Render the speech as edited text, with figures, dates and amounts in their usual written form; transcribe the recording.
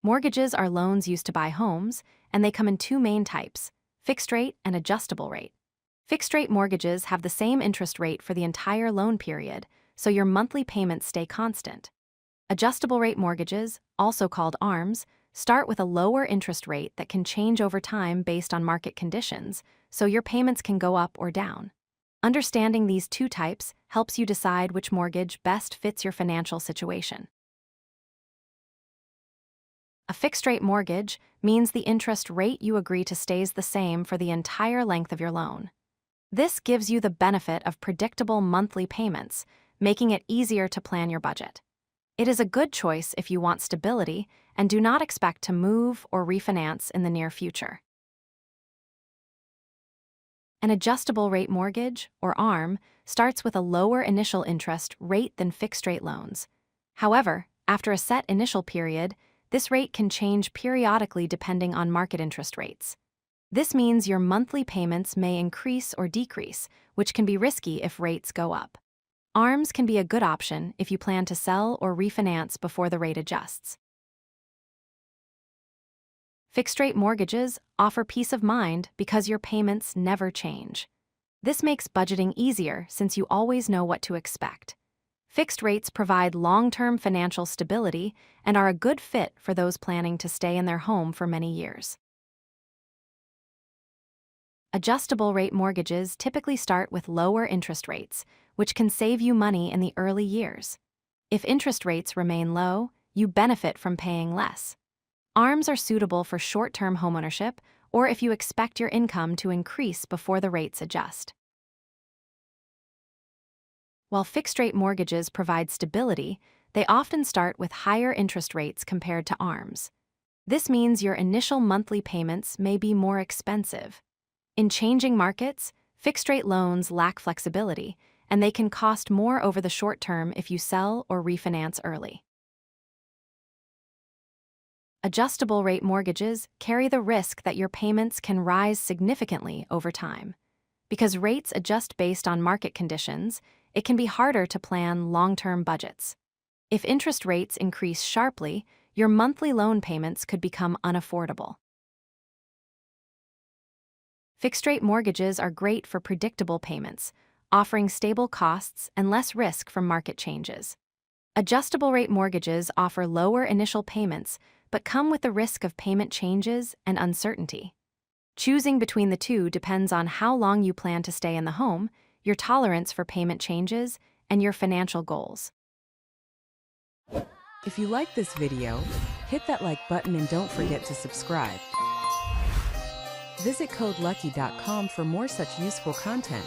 Mortgages are loans used to buy homes, and they come in two main types: fixed rate and adjustable rate. Fixed rate mortgages have the same interest rate for the entire loan period, so your monthly payments stay constant. Adjustable rate mortgages, also called ARMs, start with a lower interest rate that can change over time based on market conditions, so your payments can go up or down. Understanding these two types helps you decide which mortgage best fits your financial situation. A fixed-rate mortgage means the interest rate you agree to stays the same for the entire length of your loan. This gives you the benefit of predictable monthly payments, making it easier to plan your budget. It is a good choice if you want stability and do not expect to move or refinance in the near future. An adjustable rate mortgage, or ARM, starts with a lower initial interest rate than fixed-rate loans. However, after a set initial period, this rate can change periodically depending on market interest rates. This means your monthly payments may increase or decrease, which can be risky if rates go up. ARMs can be a good option if you plan to sell or refinance before the rate adjusts. Fixed-rate mortgages offer peace of mind because your payments never change. This makes budgeting easier since you always know what to expect. Fixed rates provide long-term financial stability and are a good fit for those planning to stay in their home for many years. Adjustable rate mortgages typically start with lower interest rates, which can save you money in the early years. If interest rates remain low, you benefit from paying less. ARMs are suitable for short-term homeownership or if you expect your income to increase before the rates adjust. While fixed-rate mortgages provide stability, they often start with higher interest rates compared to ARMs. This means your initial monthly payments may be more expensive. In changing markets, fixed-rate loans lack flexibility, and they can cost more over the short term if you sell or refinance early. Adjustable rate mortgages carry the risk that your payments can rise significantly over time. Because rates adjust based on market conditions, it can be harder to plan long-term budgets. If interest rates increase sharply, your monthly loan payments could become unaffordable. Fixed-rate mortgages are great for predictable payments, offering stable costs and less risk from market changes. Adjustable-rate mortgages offer lower initial payments, but come with the risk of payment changes and uncertainty. Choosing between the two depends on how long you plan to stay in the home, your tolerance for payment changes, and your financial goals. If you like this video, hit that like button and don't forget to subscribe. Visit CodeLucky.com for more such useful content.